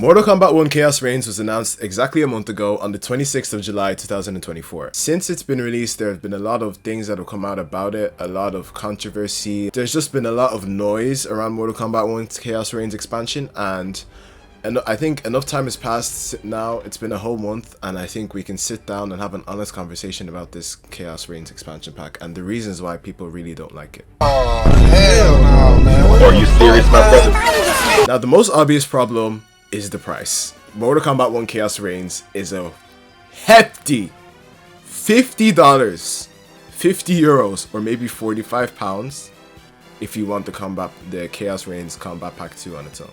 Mortal Kombat 1 Khaos Reigns was announced exactly a month ago on the 26th of July 2024. Since it's been released, there have been a lot of things that have come out about it, a lot of controversy. There's just been a lot of noise around Mortal Kombat 1 Khaos Reigns expansion, and I think enough time has passed now. It's been a whole month, and I think we can sit down and have an honest conversation about this Khaos Reigns expansion pack and the reasons why people really don't like it. Oh, hell no, man. Are you serious, my brother? Now, the most obvious problem is the price. Mortal Kombat 1 Khaos Reigns is a hefty $50, 50 euros, or maybe 45 pounds if you want the Khaos Reigns Combat Pack 2 on its own.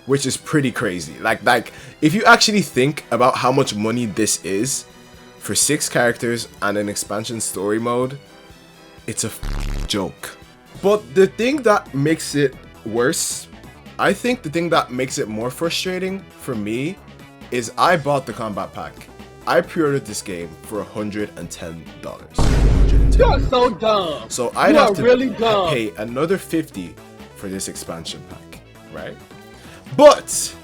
Which is pretty crazy. Like if you actually think about how much money this is for 6 characters and an expansion story mode, it's a joke. But the thing that makes it worse, I think the thing that makes it more frustrating for me is I bought the combat pack. I pre-ordered this game for $110. You're so dumb. So I'd have to pay another $50 for this expansion pack, right? But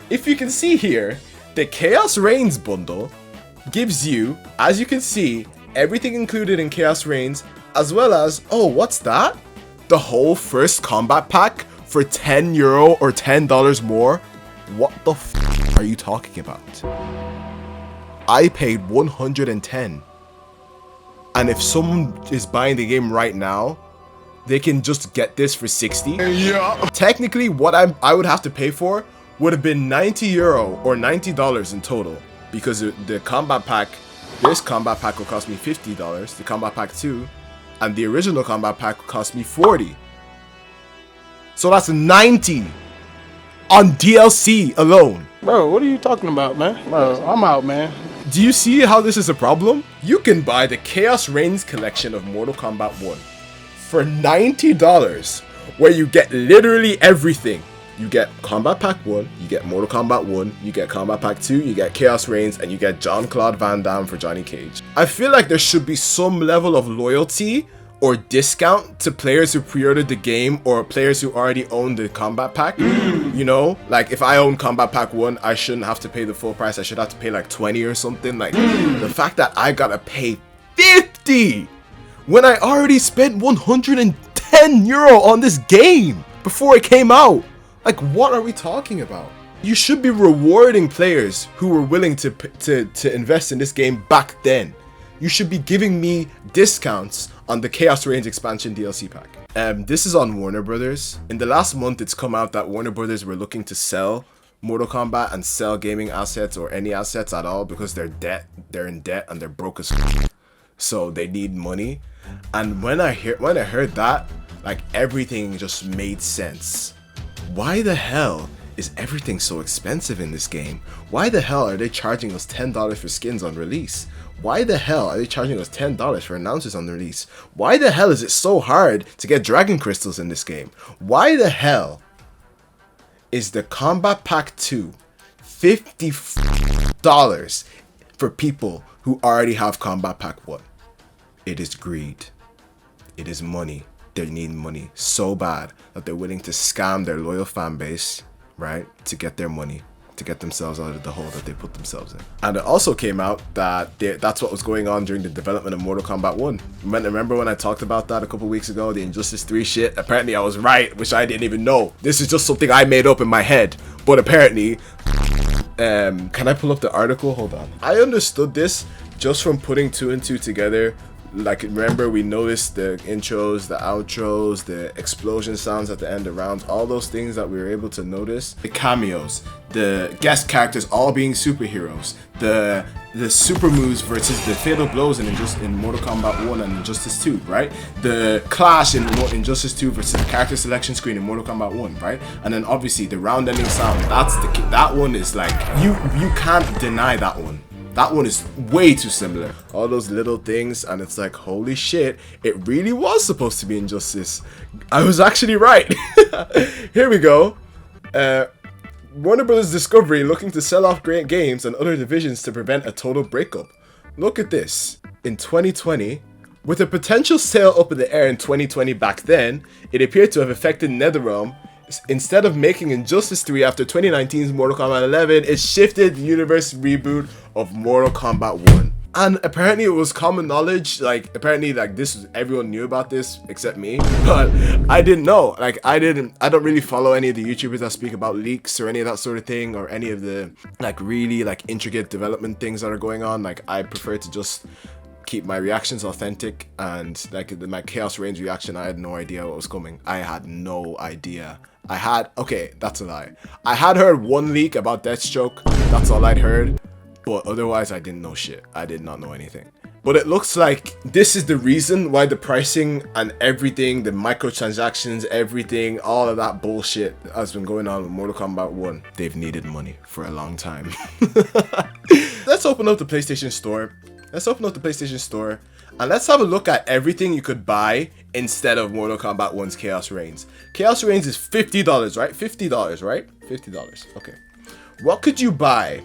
if you can see here, the Khaos Reigns bundle gives you, as you can see, everything included in Khaos Reigns, as well as, oh, what's that? The whole first combat pack for €10 or $10 more? What the f are you talking about? I paid $110. And if someone is buying the game right now, they can just get this for $60. Yeah. Technically, what I would have to pay for would have been €90 or $90 in total, because the combat pack, this combat pack will cost me $50, the combat pack 2, and the original combat pack will cost me $40. So that's $90 on DLC alone. Bro, what are you talking about, man? Bro, I'm out, man. Do you see how this is a problem? You can buy the Khaos Reigns collection of Mortal Kombat 1 for $90, where you get literally everything. You get Combat Pack 1, you get Mortal Kombat 1, you get Combat Pack 2, you get Khaos Reigns, and you get Jean-Claude Van Damme for Johnny Cage. I feel like there should be some level of loyalty or discount to players who pre-ordered the game or players who already own the Combat Pack. You know, like if I own Combat Pack 1, I shouldn't have to pay the full price. I should have to pay like 20 or something. Like the fact that I gotta pay 50 when I already spent €110 on this game before it came out. Like, what are we talking about? You should be rewarding players who were willing to invest in this game back then. You should be giving me discounts on the Khaos Reigns expansion DLC pack. This is on Warner Brothers. In the last month, it's come out that Warner Brothers were looking to sell Mortal Kombat and sell gaming assets or any assets at all because they're in debt and they're broke as f***. So they need money. And when I heard that, like, everything just made sense. Why the hell is everything so expensive in this game? Why the hell are they charging us $10 for skins on release? Why the hell are they charging us $10 for announcers on release? Why the hell is it so hard to get dragon crystals in this game? Why the hell is the Combat Pack 2 $50 for people who already have Combat Pack 1? It is greed. It is money. They need money so bad that they're willing to scam their loyal fan base, right, to get their money, to get themselves out of the hole that they put themselves in. And it also came out that that's what was going on during the development of Mortal Kombat 1. Remember when I talked about that a couple weeks ago, the Injustice 3 shit? Apparently I was right, which I didn't even know. This is just something I made up in my head. But apparently, can I pull up the article? Hold on. I understood this just from putting 2 and 2 together. Like, remember, we noticed the intros, the outros, the explosion sounds at the end of rounds, all those things that we were able to notice. The cameos, the guest characters all being superheroes, the super moves versus the fatal blows in Mortal Kombat 1 and Injustice 2, right? The clash in Injustice 2 versus the character selection screen in Mortal Kombat 1, right? And then obviously the round ending sound, that one is like, you can't deny that one. That one is way too similar. All those little things, and it's like, holy shit, it really was supposed to be Injustice. I was actually right. Here we go. Warner Brothers Discovery looking to sell off great games and other divisions to prevent a total breakup. Look at this. In 2020, with a potential sale up in the air in 2020 back then, it appeared to have affected NetherRealm Instead of making Injustice 3 after 2019's Mortal Kombat 11, it shifted the universe reboot of Mortal Kombat 1. And apparently it was common knowledge, like apparently like this was, everyone knew about this except me, but I didn't know. Like I don't really follow any of the YouTubers that speak about leaks or any of that sort of thing, or any of the like really like intricate development things that are going on. Like I prefer to just keep my reactions authentic, and like my Khaos Reigns reaction, I had no idea what was coming. I had no idea. Okay, that's a lie. I had heard one leak about Deathstroke, that's all I'd heard. But otherwise, I didn't know shit. I did not know anything. But it looks like this is the reason why the pricing and everything, the microtransactions, everything, all of that bullshit has been going on with Mortal Kombat 1. They've needed money for a long time. Let's open up the PlayStation Store. And let's have a look at everything you could buy instead of Mortal Kombat 1's Khaos Reigns. Khaos Reigns is $50, right? $50, right? $50. Okay. What could you buy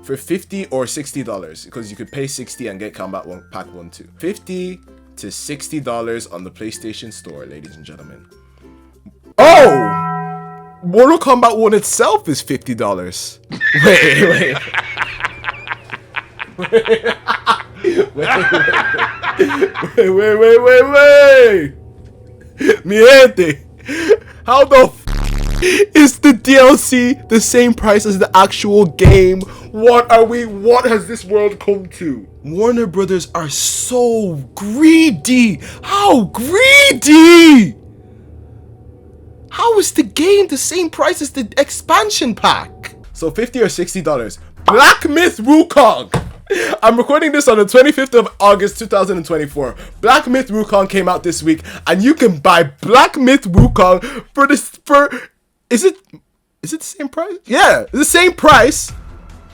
for $50 or $60? Because you could pay $60 and get Combat 1 Pack 1 too. $50 to $60 on the PlayStation Store, ladies and gentlemen. Oh! Mortal Kombat 1 itself is $50. Wait. Wait. Mi gente. How the f is the DLC the same price as the actual game? What has this world come to? Warner Brothers are so greedy. How greedy? How is the game the same price as the expansion pack? So $50 or $60. Black Myth Wukong. I'm recording this on the 25th of August 2024. Black Myth Wukong came out this week, and you can buy Black Myth Wukong for is it the same price? Yeah, it's the same price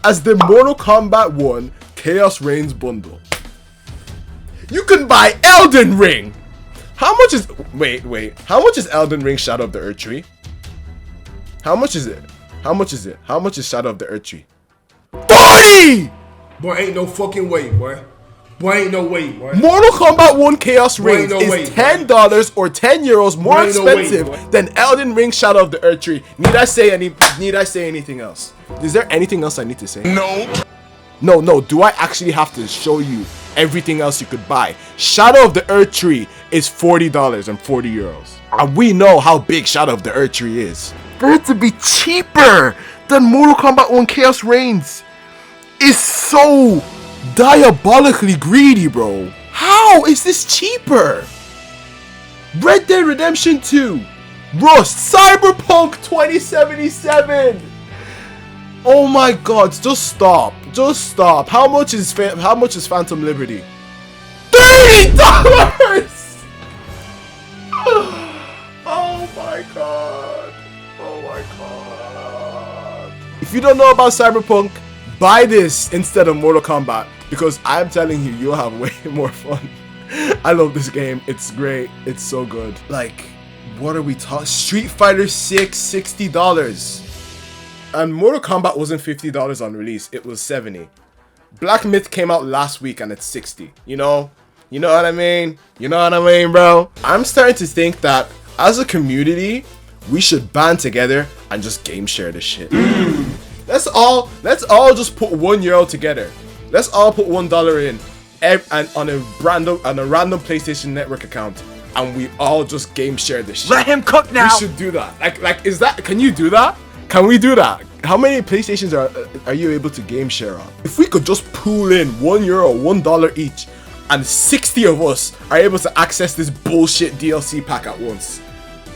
as the Mortal Kombat 1 Khaos Reigns bundle. You can buy Elden Ring. How much is how much is Elden Ring Shadow of the Earth Tree? How much is it? How much is Shadow of the Earth Tree? 40! Boy, ain't no fucking way, boy. Boy, ain't no way, boy. Mortal Kombat 1 Khaos Reigns is $10 or €10 more expensive than Elden Ring Shadow of the Earth Tree. Need I say anything else? Is there anything else I need to say? No. Do I actually have to show you everything else you could buy? Shadow of the Earth Tree is $40 and €40. And we know how big Shadow of the Earth Tree is. For it to be cheaper than Mortal Kombat 1 Khaos Reigns is so diabolically greedy, bro. How is this cheaper? Red Dead Redemption 2, Rust, Cyberpunk 2077. Oh my god, just stop. How much is Phantom Liberty? $30. Oh my god. If you don't know about Cyberpunk, buy this instead of Mortal Kombat, because I'm telling you, you'll have way more fun. I love this game. It's great. It's so good. Like, what are we talking? Street Fighter 6, $60. And Mortal Kombat wasn't $50 on release. It was $70. Black Myth came out last week and it's $60. You know what I mean? Bro? I'm starting to think that as a community, we should band together and just game share this shit. Let's all just put €1 together. Let's all put $1 in and on a random PlayStation Network account, and we all just game share this shit. Let him cook now. We should do that. Can you do that? Can we do that? How many PlayStations are you able to game share on? If we could just pool in €1, $1 each, and 60 of us are able to access this bullshit DLC pack at once,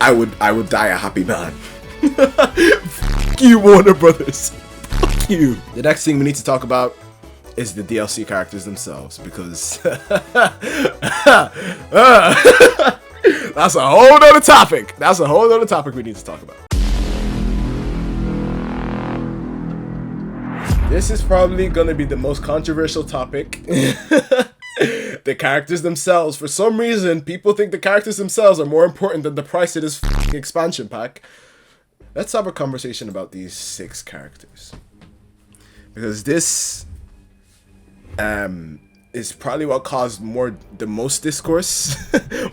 I would die a happy man. Fuck you, Warner Brothers. Fuck you. The next thing we need to talk about is the DLC characters themselves, because that's a whole other topic. That's a whole other topic we need to talk about. This is probably gonna be the most controversial topic. The characters themselves. For some reason, people think the characters themselves are more important than the price of this expansion pack. Let's have a conversation about these 6 characters, because this is probably what caused the most discourse.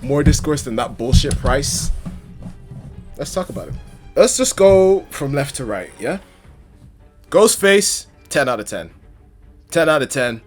More discourse than that bullshit price. Let's talk about it. let's just go from left to right, yeah? Ghostface, 10 out of 10. 10 out of 10.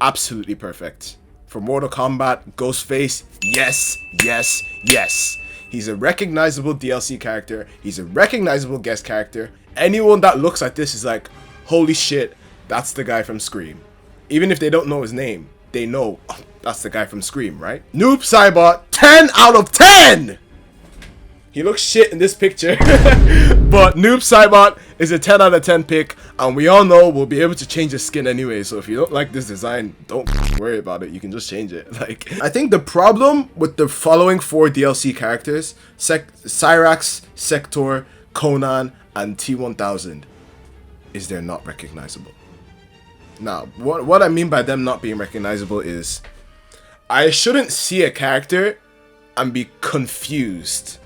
Absolutely perfect. For Mortal Kombat, Ghostface, yes, yes, yes. He's a recognizable DLC character. He's a recognizable guest character. Anyone that looks at this is like, holy shit, that's the guy from Scream. Even if they don't know his name, they know, oh, that's the guy from Scream, right? Noob Saibot, 10 out of 10! He looks shit in this picture, but Noob Saibot is a 10 out of 10 pick, and we all know we'll be able to change his skin anyway, so if you don't like this design, don't worry about it, you can just change it. Like, I think the problem with the following 4 DLC characters, CYRAXS, SEKTOR, CONAN, and T1000, is they're not recognizable. Now, what I mean by them not being recognizable is, I shouldn't see a character and be confused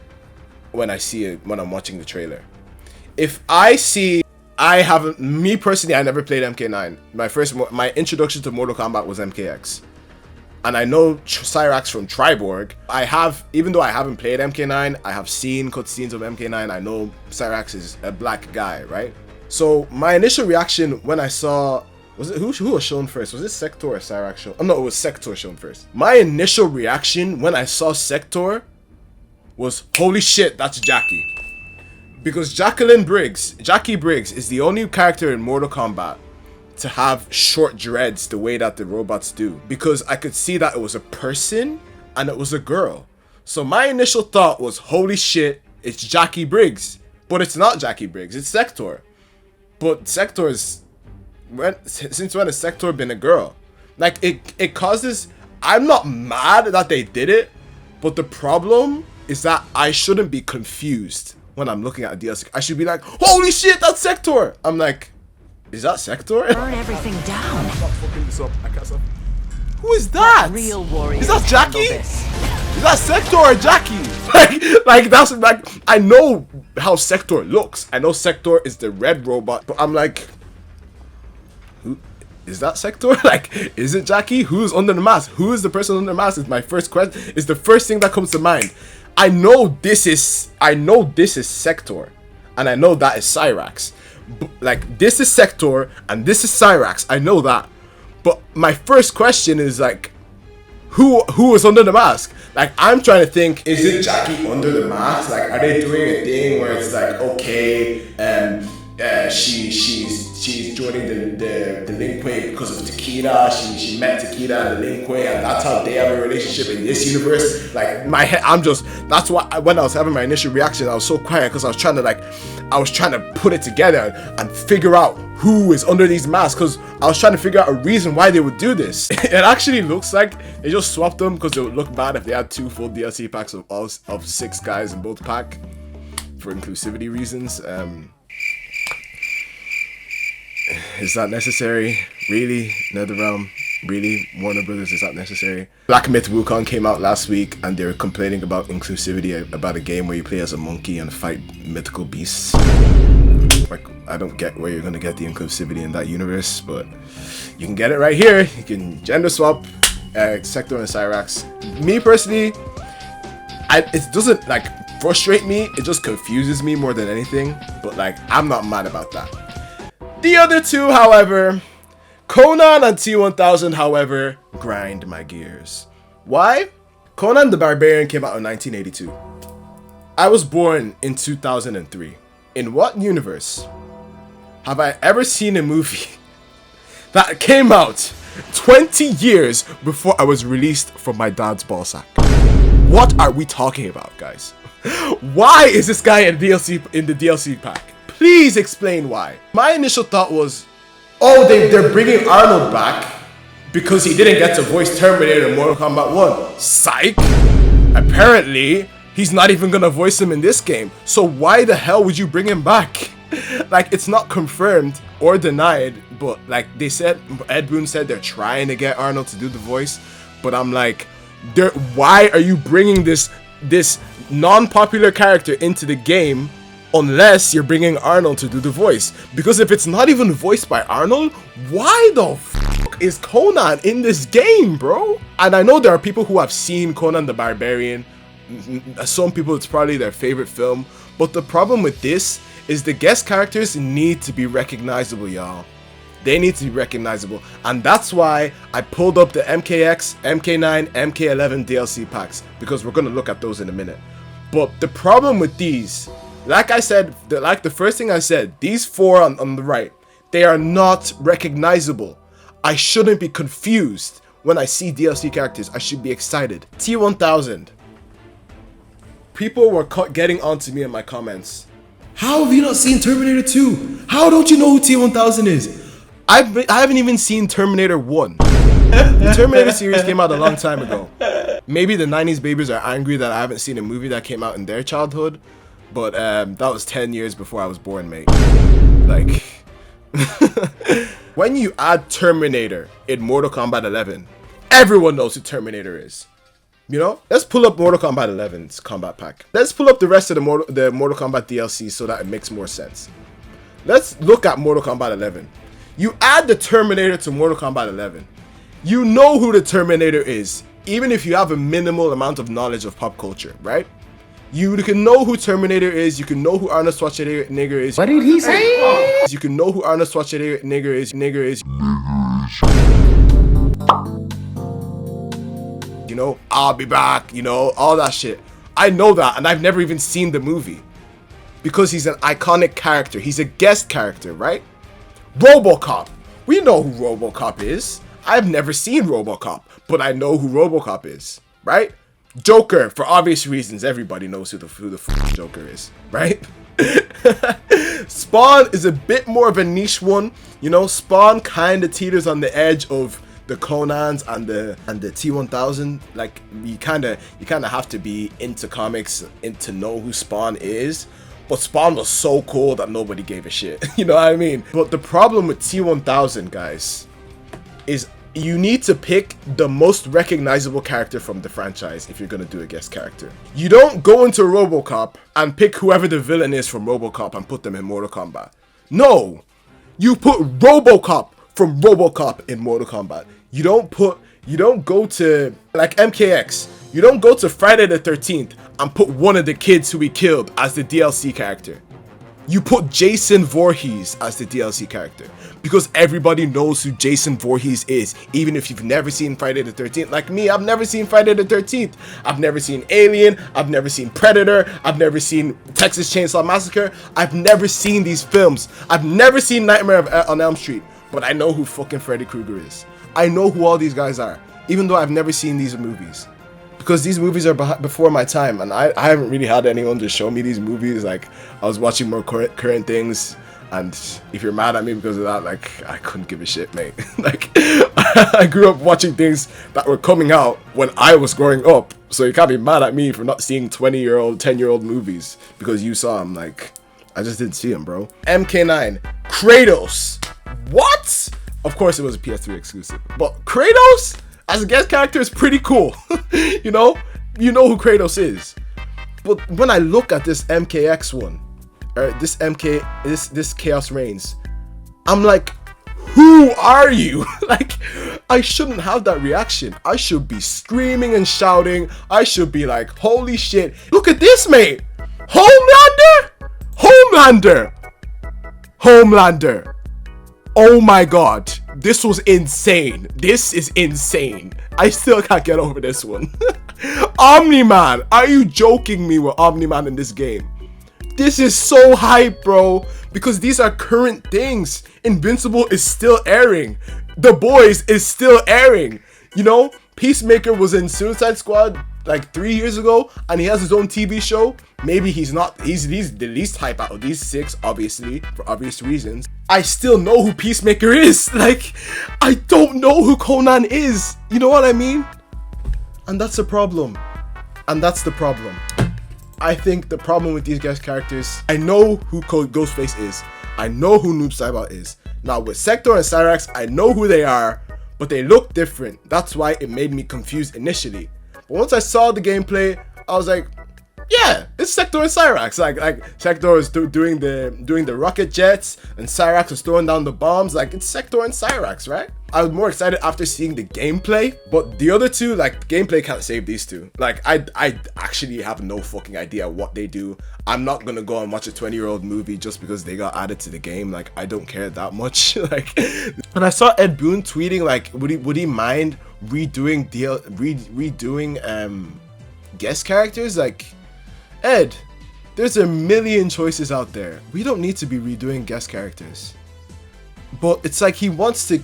when I see it, when I'm watching the trailer. If I see, me personally, I never played MK9. My introduction to Mortal Kombat was MKX. And I know CYRAXS from Triborg. Even though I haven't played MK9, I have seen cutscenes of MK9. I know CYRAXS is a black guy, right? So my initial reaction when I saw, was it who was shown first? Was it SEKTOR or CYRAXS shown? Oh no, it was SEKTOR shown first. My initial reaction when I saw SEKTOR was, holy shit, that's Jackie. Because Jackie Briggs is the only character in Mortal Kombat to have short dreads the way that the robots do. Because I could see that it was a person and it was a girl. So my initial thought was, holy shit, it's Jackie Briggs. But it's not Jackie Briggs, it's SEKTOR. But SEKTOR is, since when has SEKTOR been a girl? Like, it causes, I'm not mad that they did it, but the problem is that I shouldn't be confused when I'm looking at a DLC. I should be like, holy shit, that's SEKTOR! I'm like, is that SEKTOR? Burn everything down. I'm not fucking this up. I can't stop. Who is that? Real warriors. Is that Jackie? Is that SEKTOR or Jackie? Like that's like, I know how SEKTOR looks. I know SEKTOR is the red robot, but I'm like, who is that SEKTOR? Like, is it Jackie? Who's under the mask? Who is the person under the mask? Is my first question. Is the first thing that comes to mind. I know this is SEKTOR, and I know that is CYRAXS. Like, this is SEKTOR and this is CYRAXS. I know that, but my first question is like, who is under the mask? Like, I'm trying to think, is it Jackie under the mask? Like, are they doing a thing where it's like, okay, she's joining the Linkway because of Takeda. She met Takeda and the Linkway, and that's how they have a relationship in this universe. Like, my head, that's why when I was having my initial reaction, I was so quiet because I was trying to put it together and figure out who is under these masks, because I was trying to figure out a reason why they would do this. It actually looks like they just swapped them because it would look bad if they had 2 full DLC packs of 6 guys in both pack for inclusivity reasons. Is that necessary? Really? NetherRealm? Really? Warner Brothers, is that necessary? Black Myth Wukong came out last week and they were complaining about inclusivity, about a game where you play as a monkey and fight mythical beasts. Like, I don't get where you're gonna get the inclusivity in that universe, but you can get it right here. You can gender swap SEKTOR and CYRAXS. Me personally, it doesn't like frustrate me, it just confuses me more than anything, but like, I'm not mad about that. The other two, however, CONAN and T1000, however, grind my gears. Why? Conan the Barbarian came out in 1982. I was born in 2003. In what universe have I ever seen a movie that came out 20 years before I was released from my dad's ballsack? What are we talking about, guys? Why is this guy in the DLC pack? Please explain why. My initial thought was, oh, they're bringing Arnold back because he didn't get to voice Terminator in Mortal Kombat 1. Psych! Apparently, he's not even gonna voice him in this game. So why the hell would you bring him back? Like, it's not confirmed or denied, but like they said, Ed Boon said they're trying to get Arnold to do the voice. But I'm like, why are you bringing this non-popular character into the game unless you're bringing Arnold to do the voice? Because if it's not even voiced by Arnold, why the fuck is Conan in this game, bro? And I know there are people who have seen Conan the Barbarian. Some people, it's probably their favorite film, But the problem with this is the guest characters need to be recognizable, y'all. They need to be recognizable, and that's why I pulled up the MKX, MK9, MK11 DLC packs, because we're gonna look at those in a minute. But the problem with these, like I said, like the first thing I said, these four on the right, they are not recognizable. I shouldn't be confused when I see DLC characters. I should be excited. T1000. People were getting onto me in my comments. How have you not seen Terminator 2? How don't you know who T1000 is? I haven't even seen Terminator 1. The Terminator series came out a long time ago. Maybe the 90s babies are angry that I haven't seen a movie that came out in their childhood, but that was 10 years before I was born, mate. Like, when you add Terminator in Mortal Kombat 11, everyone knows who Terminator is. You know, let's pull up Mortal Kombat 11's combat pack. Let's pull up the rest of the Mortal Kombat DLC so that it makes more sense. Let's look at Mortal Kombat 11. You add the Terminator to Mortal Kombat 11. You know who the Terminator is, even if you have a minimal amount of knowledge of pop culture, right? You can know who Terminator is. You can know who Arnold Schwarzenegger is. What did he say? You can know who Arnold Schwarzenegger is. You know, I'll be back. You know, all that shit. I know that, and I've never even seen the movie because he's an iconic character. He's a guest character, right? RoboCop. We know who RoboCop is. I've never seen RoboCop, but I know who RoboCop is, right? Joker, for obvious reasons, everybody knows who the f Joker is, right? Spawn is a bit more of a niche one. You know, Spawn kind of teeters on the edge of the Conans and the T1000. Like, you kind of have to be into comics and to know who Spawn is. But Spawn was so cool that nobody gave a shit. You know what I mean? But the problem with T1000, guys, is you need to pick the most recognizable character from the franchise if you're going to do a guest character. You don't go into RoboCop and pick whoever the villain is from RoboCop and put them in Mortal Kombat. No! You put RoboCop from RoboCop in Mortal Kombat. You don't go to, like MKX, you don't go to Friday the 13th and put one of the kids who we killed as the DLC character. You put Jason Voorhees as the DLC character because everybody knows who Jason Voorhees is, even if you've never seen Friday the 13th. Like me, I've never seen Friday the 13th. I've never seen Alien. I've never seen Predator. I've never seen Texas Chainsaw Massacre. I've never seen these films. I've never seen Nightmare on Elm Street, but I know who fucking Freddy Krueger is. I know who all these guys are, even though I've never seen these movies. Because these movies are before my time, and I haven't really had anyone to show me these movies. Like, I was watching more current things, and if you're mad at me because of that, like, I couldn't give a shit, mate. Like, I grew up watching things that were coming out when I was growing up, so you can't be mad at me for not seeing 20-year-old, 10-year-old movies because you saw them. Like, I just didn't see them, bro. MK9, Kratos. What? Of course it was a PS3 exclusive, but Kratos as a guest character is pretty cool. You know who Kratos is. But when I look at this MKX one, or this Khaos Reigns, I'm like, who are you? Like, I shouldn't have that reaction. I should be screaming and shouting. I should be like, holy shit, look at this, mate. Homelander. Oh my god, this was insane. This is insane. I still can't get over this one. Omni-Man, are you joking me with Omni-Man in this game? This is so hype, bro, because these are current things. Invincible is still airing. The Boys is still airing. You know, Peacemaker was in Suicide Squad like 3 years ago, and he has his own TV show. Maybe he's the least hype out of these six, obviously, for obvious reasons. I still know who Peacemaker is. Like, I don't know who Conan is. You know what I mean? And that's the problem. I think the problem with these guest characters, I know who Ghostface is. I know who Noob Saibot is. Now with SEKTOR and CYRAXS, I know who they are, but they look different. That's why it made me confused initially. But once I saw the gameplay, I was like, yeah, it's SEKTOR and CYRAXS. Like SEKTOR is doing the rocket jets, and CYRAXS is throwing down the bombs. Like, it's SEKTOR and CYRAXS, right? I was more excited after seeing the gameplay, but the other two, like, gameplay can't save these two. Like, I actually have no fucking idea what they do. I'm not gonna go and watch a 20-year-old movie just because they got added to the game. Like, I don't care that much. Like, and I saw Ed Boon tweeting, like, would he mind redoing guest characters? Like, Ed, there's a million choices out there. We don't need to be redoing guest characters. But it's like he wants to,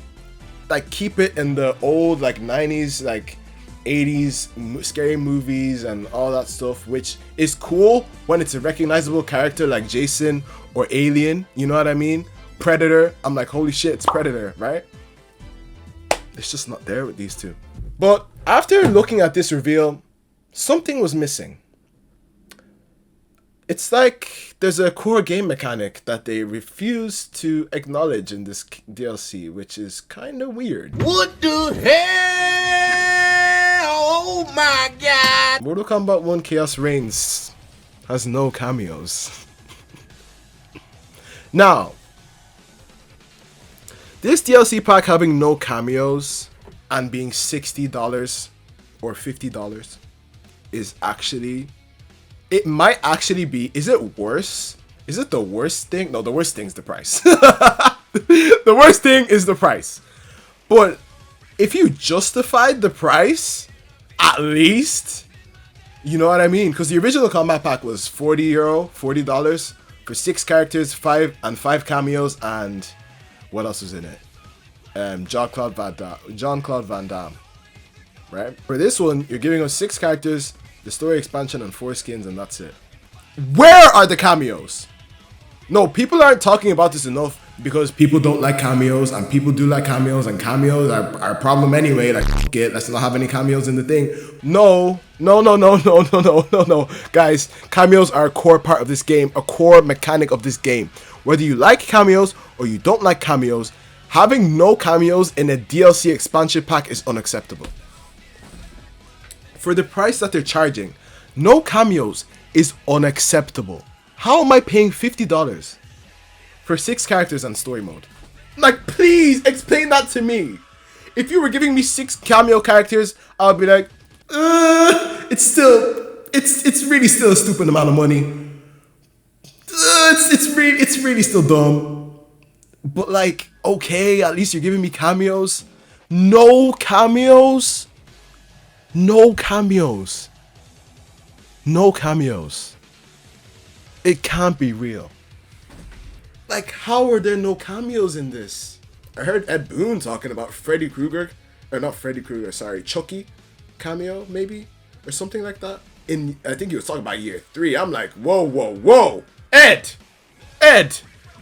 like, keep it in the old, like, 90s, like 80s scary movies and all that stuff, which is cool when it's a recognizable character like Jason or Alien, you know what I mean? Predator, I'm like, holy shit, it's Predator, right? It's just not there with these two. But after looking at this reveal, something was missing. It's like there's a core game mechanic that they refuse to acknowledge in this DLC, which is kind of weird. What the hell? Oh my god! Mortal Kombat 1 Khaos Reigns has no cameos. Now, this DLC pack having no cameos and being $60 or $50 is actually... It might actually be... Is it worse? Is it the worst thing? No, the worst thing is the price. The worst thing is the price. But if you justified the price, at least, you know what I mean? Because the original combat pack was $40 for 6 characters, 5 cameos, and what else was in it? Jean-Claude Van Damme. Right? For this one, you're giving us 6 characters, the story expansion, and 4 skins, and that's it. Where are the cameos? No, people aren't talking about this enough because people don't like cameos and people do like cameos, and cameos are a problem anyway. Like, f it, let's not have any cameos in the thing. No. Guys, cameos are a core part of this game, a core mechanic of this game. Whether you like cameos or you don't like cameos, having no cameos in a DLC expansion pack is unacceptable. For the price that they're charging, no cameos is unacceptable. How am I paying $50 for 6 characters and story mode? Like, please explain that to me. If you were giving me 6 cameo characters, I'll be like, it's really still a stupid amount of money. It's really still dumb. But like, okay, at least you're giving me cameos. No cameos. No cameos. No cameos. It can't be real. Like, how are there no cameos in this? I heard Ed Boon talking about Freddy Krueger, or not Freddy Krueger, sorry, Chucky cameo maybe, or something like that. I think he was talking about year 3. I'm like, whoa, Ed,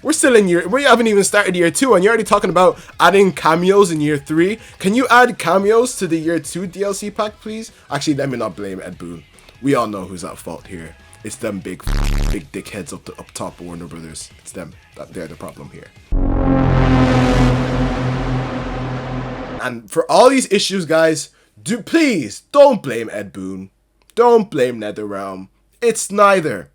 we haven't even started year 2, and you're already talking about adding cameos in year 3. Can you add cameos to the year 2 DLC pack, please? Actually, let me not blame Ed Boon. We all know who's at fault here. It's them big dickheads up top, Warner Brothers. It's them. They're the problem here. And for all these issues, guys, please don't blame Ed Boon. Don't blame NetherRealm. It's neither.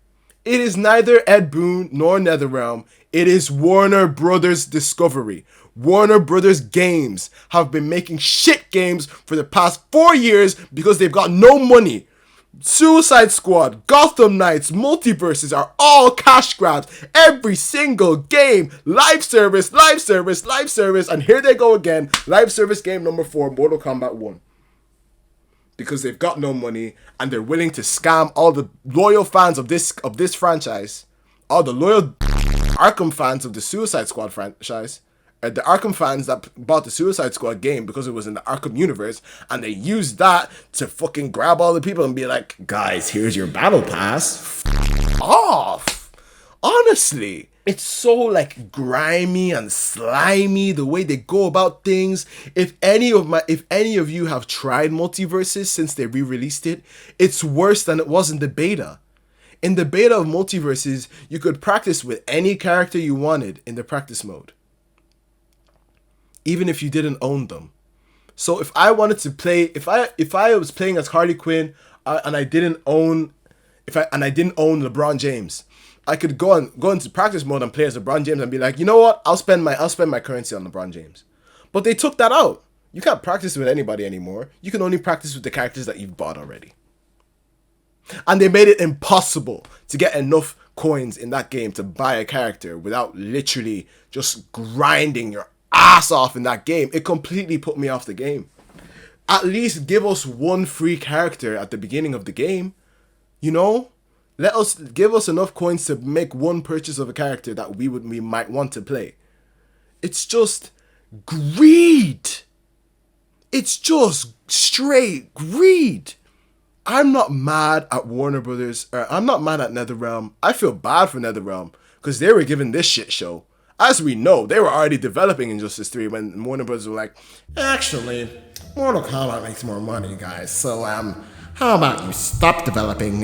It is neither Ed Boon nor NetherRealm. It is Warner Brothers Discovery. Warner Brothers Games have been making shit games for the past 4 years because they've got no money. Suicide Squad, Gotham Knights, Multiverses are all cash grabs. Every single game, live service, and here they go again. Live service game number 4, Mortal Kombat 1. Because they've got no money and they're willing to scam all the loyal fans of this franchise, all the loyal Arkham fans of the Suicide Squad franchise, the Arkham fans that bought the Suicide Squad game because it was in the Arkham universe, and they used that to fucking grab all the people and be like, guys, here's your battle pass. F off. Honestly, it's so like grimy and slimy the way they go about things. If any of you have tried Multiverses since they re-released it, it's worse than it was in the beta. In the beta of Multiverses, you could practice with any character you wanted in the practice mode, even if you didn't own them. So if I wanted to play, if I was playing as Harley Quinn and I didn't own LeBron James, I could go into practice mode and play as LeBron James and be like, you know what? I'll spend my currency on LeBron James. But they took that out. You can't practice with anybody anymore. You can only practice with the characters that you've bought already. And they made it impossible to get enough coins in that game to buy a character without literally just grinding your ass off in that game. It completely put me off the game. At least give us one free character at the beginning of the game. You know? Give us enough coins to make one purchase of a character that we might want to play. It's just greed. It's just straight greed. I'm not mad at Warner Brothers, or I'm not mad at NetherRealm. I feel bad for NetherRealm because they were given this shit show. As we know, they were already developing Injustice 3 when Warner Brothers were like, actually, Mortal Kombat makes more money, guys. So, how about you stop developing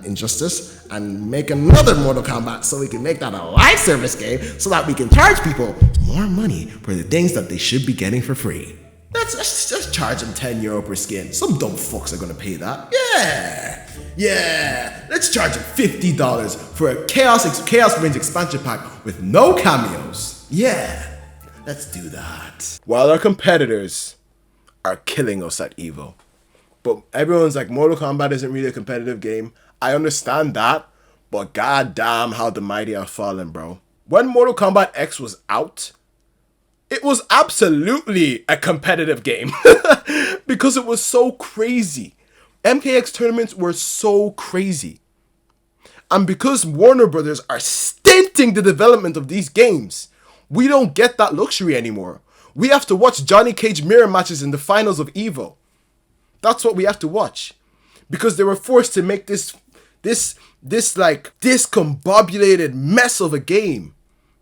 Injustice and make another Mortal Kombat so we can make that a live service game so that we can charge people more money for the things that they should be getting for free. Let's just charge them €10 per skin. Some dumb fucks are gonna pay that. Yeah. Let's charge them $50 for a Khaos Reigns expansion pack with no cameos. Yeah, let's do that. While our competitors are killing us at EVO, but everyone's like, Mortal Kombat isn't really a competitive game. I understand that, but goddamn, how the mighty are falling, bro. When Mortal Kombat X was out, it was absolutely a competitive game because it was so crazy. MKX tournaments were so crazy. And because Warner Brothers are stinting the development of these games, we don't get that luxury anymore. We have to watch Johnny Cage mirror matches in the finals of EVO. That's what we have to watch. Because they were forced to make this discombobulated mess of a game.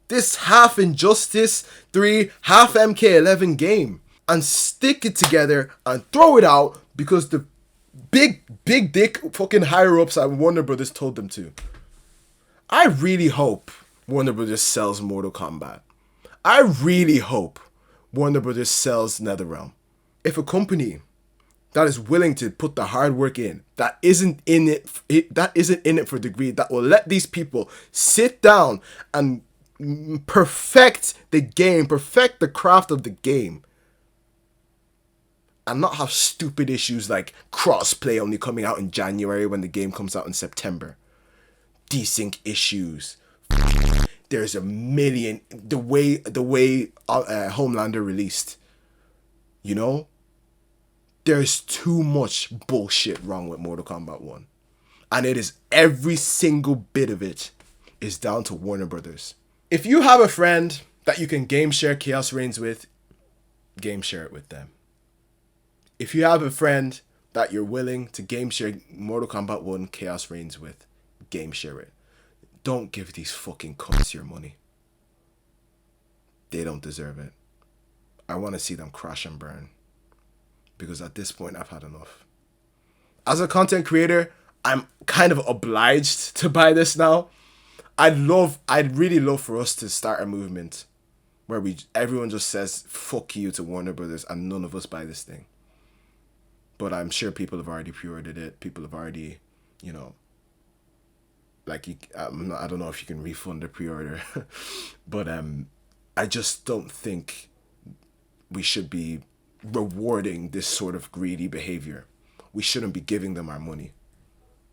This half Injustice 3, half MK11 game, and stick it together and throw it out because the big dick fucking higher ups at Warner Brothers told them to. I really hope Warner Brothers sells Mortal Kombat. I really hope Warner Brothers sells NetherRealm. If a company that is willing to put the hard work in, that isn't in it for the greed, that will let these people sit down and perfect the game, perfect the craft of the game, and not have stupid issues like crossplay only coming out in January when the game comes out in September. Desync issues. There's a million, the way Homelander released, you know, there's too much bullshit wrong with Mortal Kombat 1, and it is every single bit of it is down to Warner Brothers. If you have a friend that you can game share Khaos Reigns with, game share it with them. If you have a friend that you're willing to game share Mortal Kombat 1 Khaos Reigns with, game share it. Don't give these fucking cunts your money. They don't deserve it. I want to see them crash and burn. Because at this point, I've had enough. As a content creator, I'm kind of obliged to buy this now. I'd really love for us to start a movement where everyone just says fuck you to Warner Brothers and none of us buy this thing. But I'm sure people have already pre-ordered it. People have already, you know, like I don't know if you can refund the pre-order, but I just don't think we should be rewarding this sort of greedy behavior. We shouldn't be giving them our money.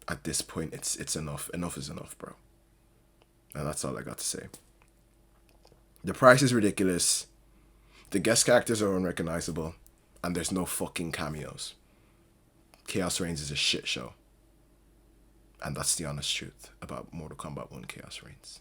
At this point, it's enough. Enough is enough, bro. And that's all I got to say. The price is ridiculous. The guest characters are unrecognizable. And there's no fucking cameos. Khaos Reigns is a shit show. And that's the honest truth about Mortal Kombat 1 Khaos Reigns.